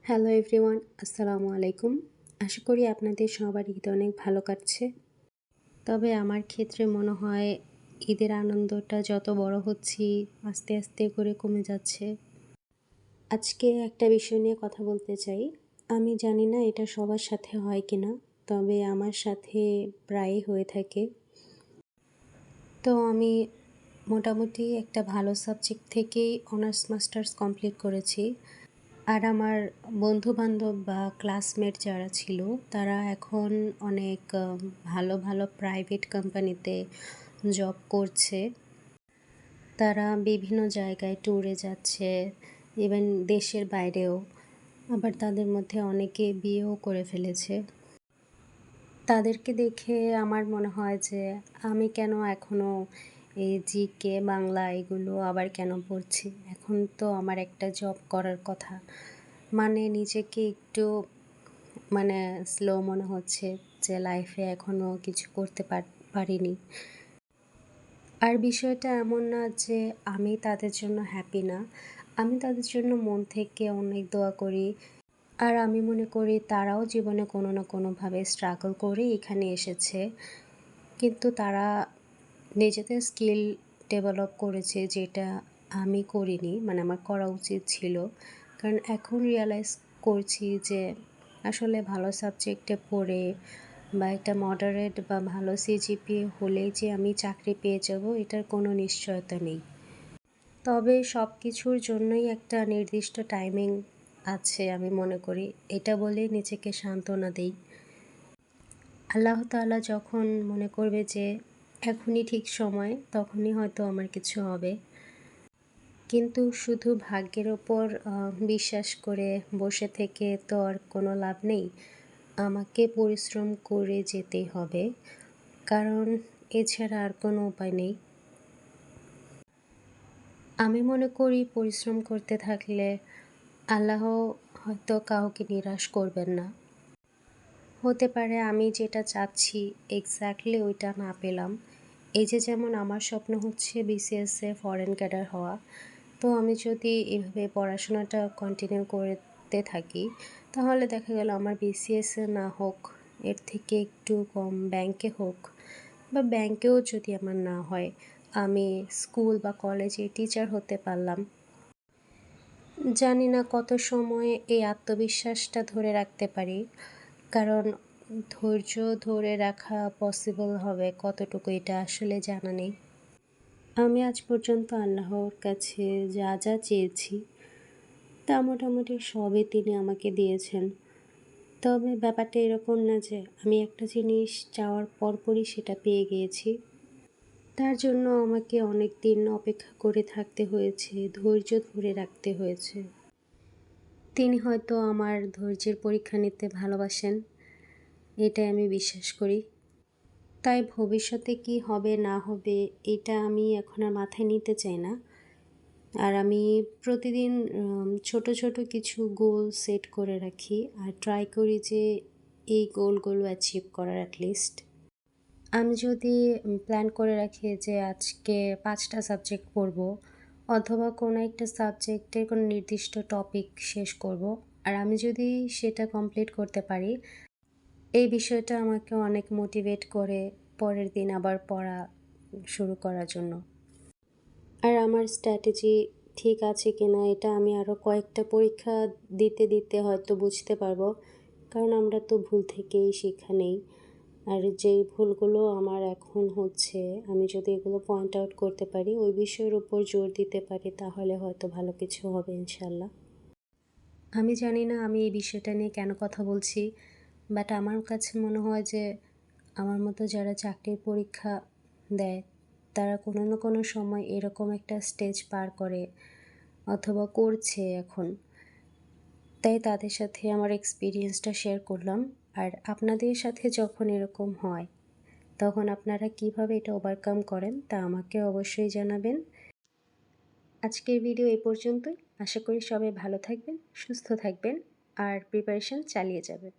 Hello everyone, আসসালামু আলাইকুম। আশা করি আপনাদের সবার ঈদ অনেক ভালো কাটছে। তবে আমার ক্ষেত্রে মনে হয় ঈদের আনন্দটা যত বড় হচ্ছি আস্তে আস্তে করে কমে যাচ্ছে। আজকে একটা বিষয় নিয়ে কথা বলতে চাই। আমি জানি না এটা সবার সাথে হয় কিনা, তবে আমার সাথে প্রায়ই হয়ে থাকে। তো আমি মোটামুটি একটা ভালো সাবজেক্ট থেকেই অনার্স মাস্টার্স কমপ্লিট করেছি। আর আমার বন্ধু-বান্ধব বা ক্লাসমেট যারা ছিল তারা এখন অনেক ভালো ভালো প্রাইভেট কোম্পানিতে জব করছে। তারা বিভিন্ন জায়গায় ট্যুরে যাচ্ছে, ইভেন দেশের বাইরেও। আবার তাদের মধ্যে অনেকে বিয়েও করে ফেলেছে। তাদেরকে দেখে আমার মনে হয় যে আমি কেন এখনও এই জিকে, বাংলা এগুলো আবার কেন পড়ছি? এখন তো আমার একটা জব করার কথা। মানে নিজেকে একটু স্লো মনে হচ্ছে যে লাইফে এখনও কিছু করতে পারিনি। আর বিষয়টা এমন না যে আমি তাদের জন্য হ্যাপি না। আমি তাদের জন্য মন থেকে অনেক দোয়া করি। আর আমি মনে করি তারাও জীবনে কোনো না কোনোভাবে স্ট্রাগল করে এখানে এসেছে। কিন্তু তারা নিজেদের স্কিল ডেভেলপ করেছে যেটা আমি করিনি, আমার করা উচিত ছিল। কারণ এখন রিয়ালাইজ করছি যে আসলে ভালো সাবজেক্টে পড়ে বা একটা মডারেট বা ভালো সিজিপিএ হলেই যে আমি চাকরি পেয়ে যাব এটার কোনো নিশ্চয়তা নেই। তবে সব কিছুর জন্যই একটা নির্দিষ্ট টাইমিং আছে আমি মনে করি। এটা বলেই নিজেকে সান্ত্বনা দেই। আল্লাহ তাআলা যখন মনে করবে যে এখনই ঠিক সময়, তখনই হয়তো আমার কিছু হবে। কিন্তু শুধু ভাগ্যের ওপর বিশ্বাস করে বসে থেকে তো আর কোনো লাভ নেই। আমাকে পরিশ্রম করে যেতেই হবে, কারণ এছাড়া আর কোনো উপায় নেই। আমি মনে করি পরিশ্রম করতে থাকলে আল্লাহ হয়তো কাউকে নিরাশ করবেন না। হতে পারে আমি যেটা চাচ্ছি এক্স্যাক্টলি ওইটা না পেলাম। এই যে যেমন আমার স্বপ্ন হচ্ছে বিসিএসে ফরেন ক্যাডার হওয়া। তো আমি যদি এভাবে পড়াশোনাটা কন্টিনিউ করতে থাকি, তাহলে দেখা গেল আমার বিসিএসে না হোক, এর থেকে একটু কম ব্যাংকে হোক, বা ব্যাংকেও যদি আমার না হয়, আমি স্কুল বা কলেজে টিচার হতে পারলাম। জানি না কত সময় এই আত্মবিশ্বাসটা ধরে রাখতে পারি, কারণ ধৈর্য ধরে রাখা পসিবল হবে কতটুকু এটা আসলে জানা নেই। আমি আজ পর্যন্ত আল্লাহর কাছে যা যা চেয়েছি তা মোটামুটি সবই তিনি আমাকে দিয়েছেন। তবে ব্যাপারটা এরকম না যে আমি একটা জিনিস চাওয়ার পরপরই সেটা পেয়ে গিয়েছি। তার জন্য আমাকে অনেক দিন অপেক্ষা করে থাকতে হয়েছে, ধৈর্য ধরে রাখতে হয়েছে। তিনি হয়তো আমার ধৈর্যের পরীক্ষা নিতে ভালোবাসেন, এটাই আমি বিশ্বাস করি। তাই ভবিষ্যতে কি হবে না হবে এটা আমি এখন আর মাথায় নিতে চাই না। আর আমি প্রতিদিন ছোট ছোট কিছু গোল সেট করে রাখি আর ট্রাই করি যে এই গোলগুলো অ্যাচিভ করার অ্যাটলিস্ট। আমি যদি প্ল্যান করে রাখি যে আজকে 5টা সাবজেক্ট পড়ব, অথবা কোনো একটা সাবজেক্টের কোনো নির্দিষ্ট টপিক শেষ করব, আর আমি যদি সেটা কমপ্লিট করতে পারি, এই বিষয়টা আমাকে অনেক মোটিভেট করে পরের দিন আবার পড়া শুরু করার জন্য। আর আমার স্ট্র্যাটেজি ঠিক আছে কিনা এটা আমি আরও কয়েকটা পরীক্ষা দিতে দিতে হয়তো বুঝতে পারবো, কারণ আমরা তো ভুল থেকেই শিক্ষা নেই। আর যেই ভুলগুলো আমার এখন হচ্ছে, আমি যদি এগুলো পয়েন্ট আউট করতে পারি, ওই বিষয়ের উপর জোর দিতে পারি, তাহলে হয়তো ভালো কিছু হবে ইনশাল্লাহ। আমি জানি না আমি এই বিষয়টা নিয়ে কেন কথা বলছি, বাট আমার কাছে মনে হয় যে আমার মতো যারা চাকরির পরীক্ষা দেয় তারা কোনো না কোনো সময় এরকম একটা স্টেজ পার করে অথবা করছে এখন। তাই তাদের সাথে আমার এক্সপিরিয়েন্সটা শেয়ার করলাম। আর আপনাদের সাথে যখন এরকম হয় তখন আপনারা কিভাবে এটা ওভারকাম করেন তা আমাকে অবশ্যই জানাবেন। আজকের ভিডিও এই পর্যন্তই। আশা করি সবাই ভালো থাকবেন, সুস্থ থাকবেন আর প্রিপারেশন চালিয়ে যাবেন।